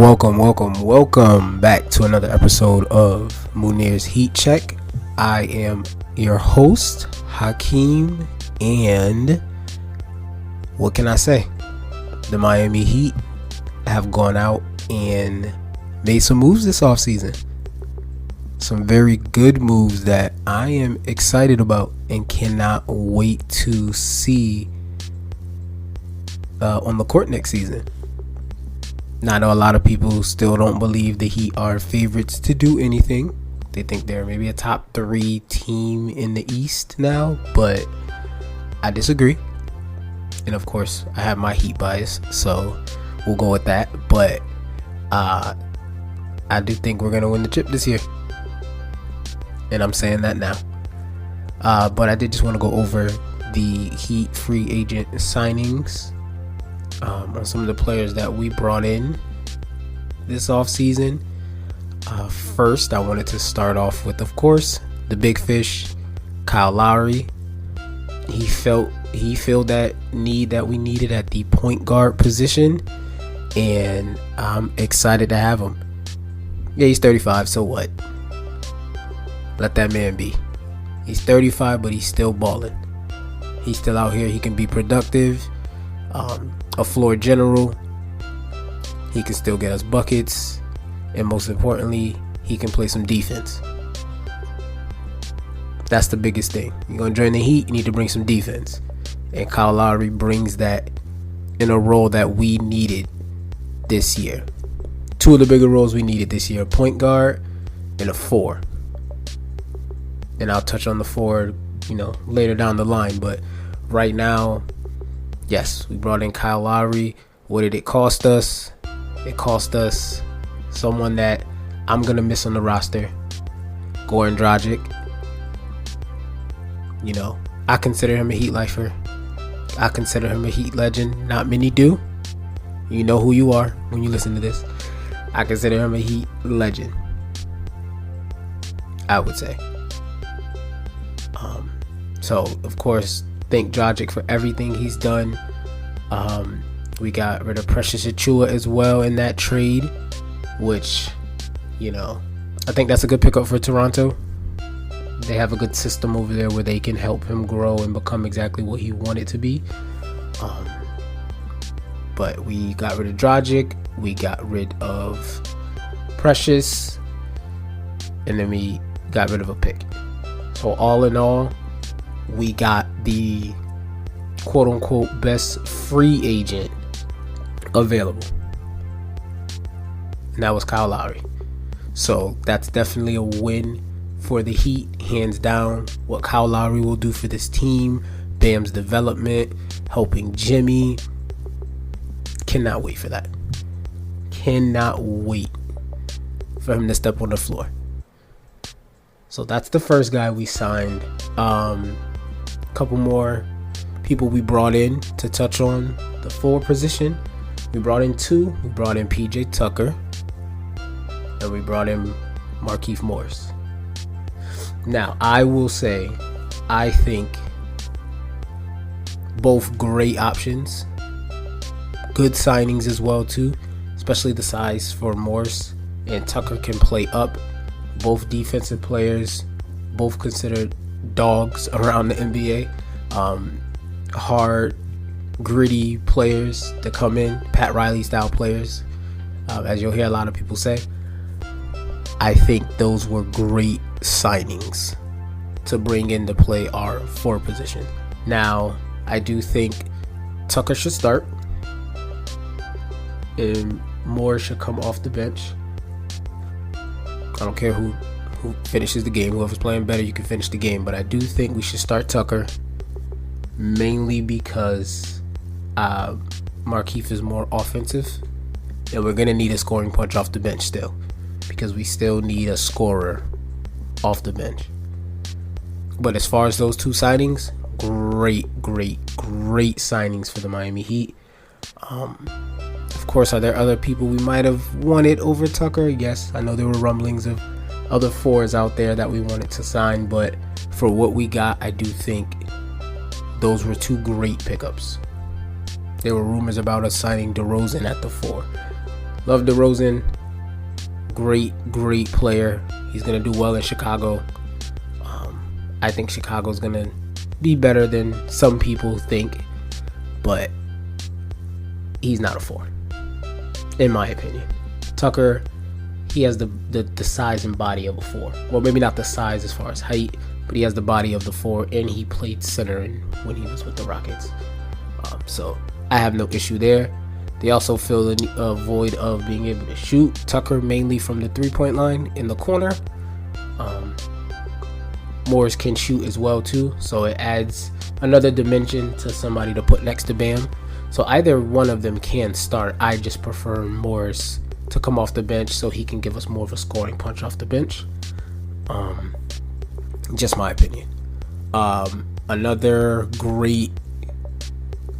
Welcome back to another episode of Munir's Heat Check. I am your host, Hakeem, and what can I say? The Miami Heat have gone out and made some moves this offseason. Some very good moves that I am excited about and cannot wait to see on the court next season. Now, I know a lot of people still don't believe the Heat are favorites to do anything. They think they're maybe a top 3 team in the East now, but I disagree. And of course, I have my Heat bias, so we'll go with that. But I do think we're going to win the chip this year. And I'm saying that now. But I did just want to go over the Heat free agent signings. On some of the players that we brought in this offseason. First, I wanted to start off with, of course, the big fish, Kyle Lowry. He filled that need that we needed at the point guard position, and I'm excited to have him. Yeah, he's 35, so what? Let that man be. He's 35, but he's still balling. He's still out here. He can be productive. A floor general. He can still get us buckets, and most importantly, he can play some defense. That's the biggest thing. You're going to join the Heat, you need to bring some defense, and Kyle Lowry brings that in a role that we needed this year. 2 of the bigger roles we needed this year: a point guard and a 4. And I'll touch on the 4 later down the line, but right now, yes, we brought in Kyle Lowry. What did it cost us? It cost us someone that I'm going to miss on the roster, Goran Dragic. I consider him a Heat lifer. I consider him a Heat legend. Not many do. You know who you are when you listen to this. I consider him a Heat legend, I would say. So, of course, thank Dragic for everything he's done. We got rid of Precious Achiuwa as well in that trade, which, I think that's a good pickup for Toronto. They have a good system over there where they can help him grow and become exactly what he wanted to be. But we got rid of Dragic, we got rid of Precious, and then we got rid of a pick. So all in all, we got the quote-unquote best free agent available, and that was Kyle Lowry. So that's definitely a win for the Heat, hands down. What Kyle Lowry will do for this team, Bam's development, helping Jimmy. Cannot wait for that. Cannot wait for him to step on the floor. So that's the first guy we signed. Couple more people we brought in to touch on the 4 position. We brought in 2. We brought in PJ Tucker, and we brought in Markieff Morris. Now, I will say, I think both great options, good signings as well too, especially the size for Morris, and Tucker can play up. Both defensive players, both considered dogs around the NBA. Hard, gritty players to come in, Pat Riley style players, as you'll hear a lot of people say. I think those were great signings to bring in to play our 4 position. Now, I do think Tucker should start, and Moore should come off the bench. I don't care who finishes the game. Whoever's playing better, you can finish the game. But I do think we should start Tucker, mainly because Markieff is more offensive, and we're going to need a scoring punch off the bench still, because we still need a scorer off the bench. But as far as those 2 signings, great signings for the Miami Heat. Of course, are there other people we might have wanted over Tucker? Yes, I know there were rumblings of other 4s out there that we wanted to sign, but for what we got, I do think those were 2 great pickups. There were rumors about us signing DeRozan at the 4. Love DeRozan. Great player. He's going to do well in Chicago. I think Chicago's going to be better than some people think, but he's not a 4, in my opinion. Tucker, he has the size and body of a 4. Well, maybe not the size as far as height, but he has the body of the 4, and he played center when he was with the Rockets. So I have no issue there. They also fill a void of being able to shoot. Tucker mainly from the 3-point line in the corner. Morris can shoot as well too, so it adds another dimension to somebody to put next to Bam. So either one of them can start. I just prefer Morris to come off the bench so he can give us more of a scoring punch off the bench. Just my opinion. Another great,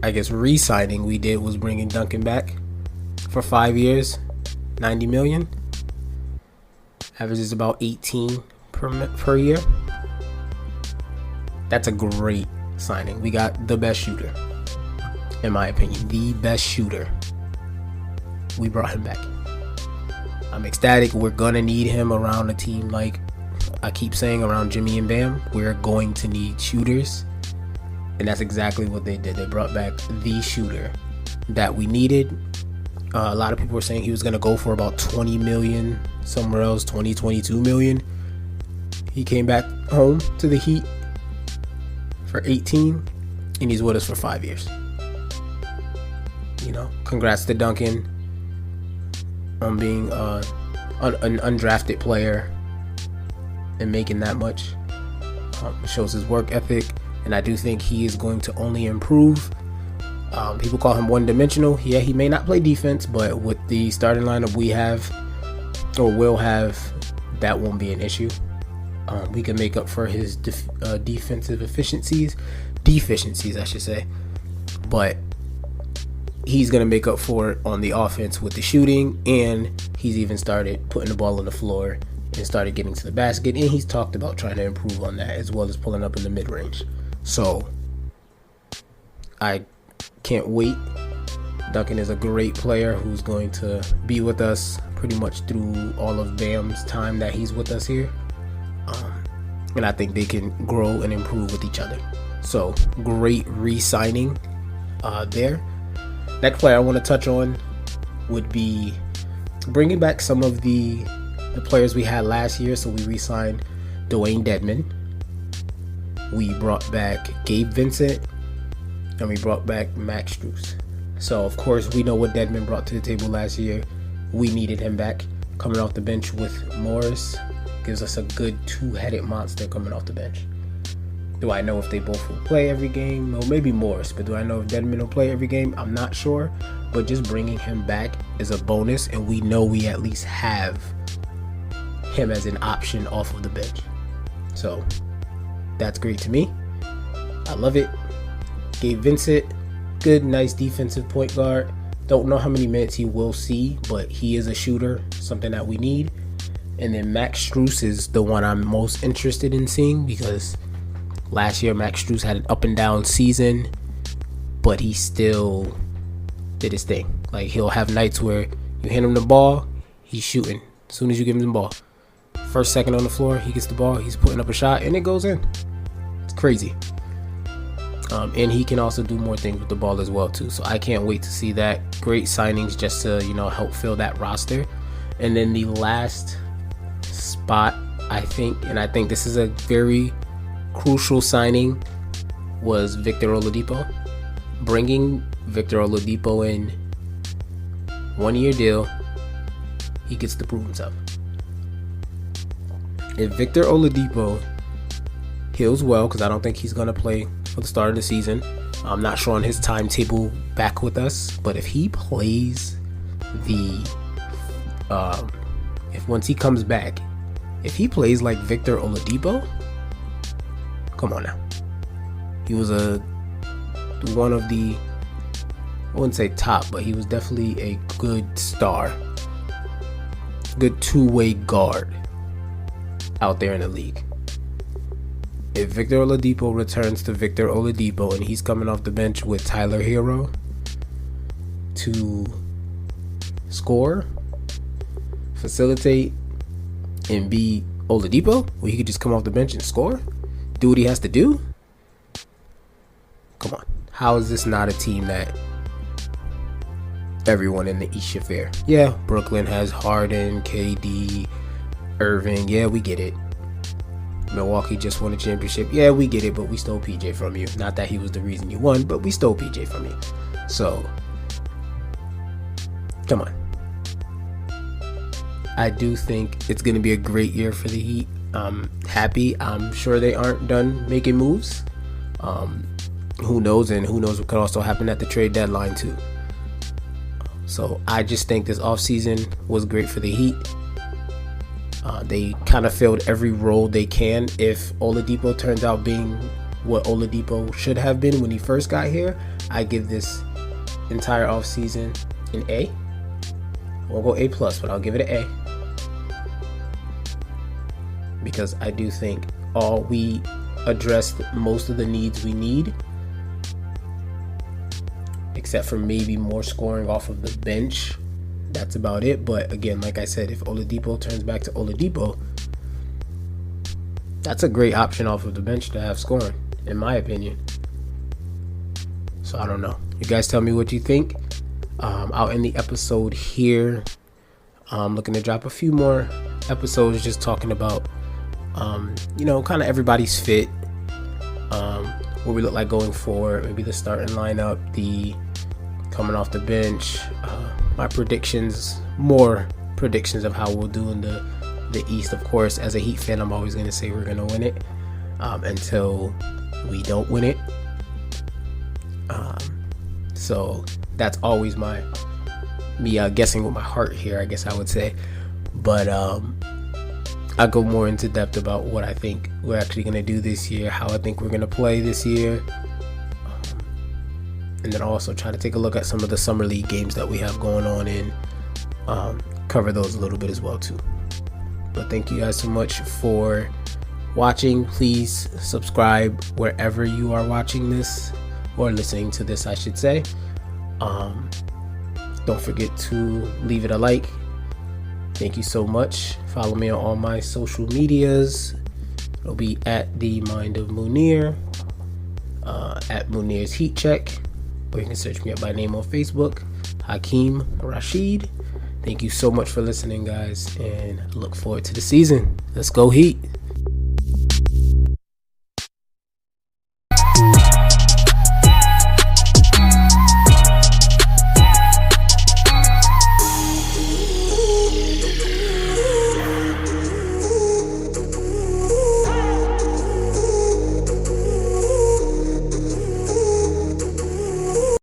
I guess, re-signing we did was bringing Duncan back for 5 years, $90 million. Averages about 18 per year. That's a great signing. We got the best shooter, in my opinion, the best shooter. We brought him back. I'm ecstatic. We're gonna need him around a team like I keep saying, around Jimmy and Bam. We're going to need shooters, and that's exactly what they did. They brought back the shooter that we needed. A lot of people were saying he was gonna go for about 20 million somewhere else, 22 million. He came back home to the Heat for 18, and he's with us for 5 years. You know, congrats to Duncan on being an undrafted player and making that much. It shows his work ethic, and I do think he is going to only improve. People call him one-dimensional. Yeah, he may not play defense, but with the starting lineup we have or will have, that won't be an issue. We can make up for his defensive deficiencies, I should say. But he's going to make up for it on the offense with the shooting, and he's even started putting the ball on the floor and started getting to the basket, and he's talked about trying to improve on that as well as pulling up in the mid-range. So I can't wait. Duncan is a great player who's going to be with us pretty much through all of Bam's time that he's with us here. And I think they can grow and improve with each other. So great re-signing there. Next player I want to touch on would be bringing back some of the players we had last year. So we re-signed Dwayne Dedmon. We brought back Gabe Vincent, and we brought back Max Strus. So of course we know what Dedmon brought to the table last year. We needed him back. Coming off the bench with Morris gives us a good two-headed monster coming off the bench. Do I know if they both will play every game? Well, maybe Morris, but do I know if Dedmon will play every game? I'm not sure, but just bringing him back is a bonus, and we know we at least have him as an option off of the bench. So that's great to me. I love it. Gabe Vincent, good, nice defensive point guard. Don't know how many minutes he will see, but he is a shooter, something that we need. And then Max Strus is the one I'm most interested in seeing, because last year Max Strus had an up and down season, but he still did his thing. Like, he'll have nights where you hand him the ball, he's shooting as soon as you give him the ball. First second on the floor, he gets the ball, he's putting up a shot, and it goes in. It's crazy. And he can also do more things with the ball as well too. So I can't wait to see that. Great signings just to, help fill that roster. And then the last spot, I think this is a very crucial signing, was Victor Oladipo. Bringing Victor Oladipo in, 1-year deal, he gets to prove himself. If Victor Oladipo heals well, because I don't think he's going to play for the start of the season. I'm not sure on his timetable back with us, but if he plays once he comes back, if he plays like Victor Oladipo, come on now. He was one of the, I wouldn't say top, but he was definitely a good star, good two-way guard out there in the league. If Victor Oladipo returns to Victor Oladipo and he's coming off the bench with Tyler Hero to score, facilitate, and be Oladipo, where he could just come off the bench and score, do what he has to do? Come on. How is this not a team that everyone in the East should fear? Yeah, Brooklyn has Harden, KD, Irving. Yeah, we get it. Milwaukee just won a championship. Yeah, we get it, but we stole PJ from you. Not that he was the reason you won, but we stole PJ from you. So, come on. I do think it's going to be a great year for the Heat. I'm happy. I'm sure they aren't done making moves. Who knows? And who knows what could also happen at the trade deadline too. So I just think this offseason was great for the Heat. They kind of filled every role they can. If Oladipo turns out being what Oladipo should have been when he first got here, I give this entire offseason an A. I won't go A+, but I'll give it an A. Because I do think we addressed most of the needs we need, except for maybe more scoring off of the bench. That's about it. But again, like I said, if Oladipo turns back to Oladipo, that's a great option off of the bench to have scoring, in my opinion. So I don't know. You guys tell me what you think. I'll end the episode here. I'm looking to drop a few more episodes just talking about, kind of everybody's fit, what we look like going forward, maybe the starting lineup, the coming off the bench, my predictions, more predictions of how we'll do in the East. Of course, as a Heat fan, I'm always going to say we're going to win it until we don't win it. So that's always me guessing with my heart here, I guess I would say. But I'll go more into depth about what I think we're actually going to do this year, how I think we're going to play this year. And then I'll also try to take a look at some of the summer league games that we have going on and cover those a little bit as well too. But thank you guys so much for watching. Please subscribe wherever you are watching this or listening to this, I should say. Don't forget to leave it a like. Thank you so much. Follow me on all my social medias. It'll be at the Mind of Munir, at Munir's Heat Check, or you can search me up by name on Facebook, Hakeem Rashid. Thank you so much for listening, guys, and I look forward to the season. Let's go Heat.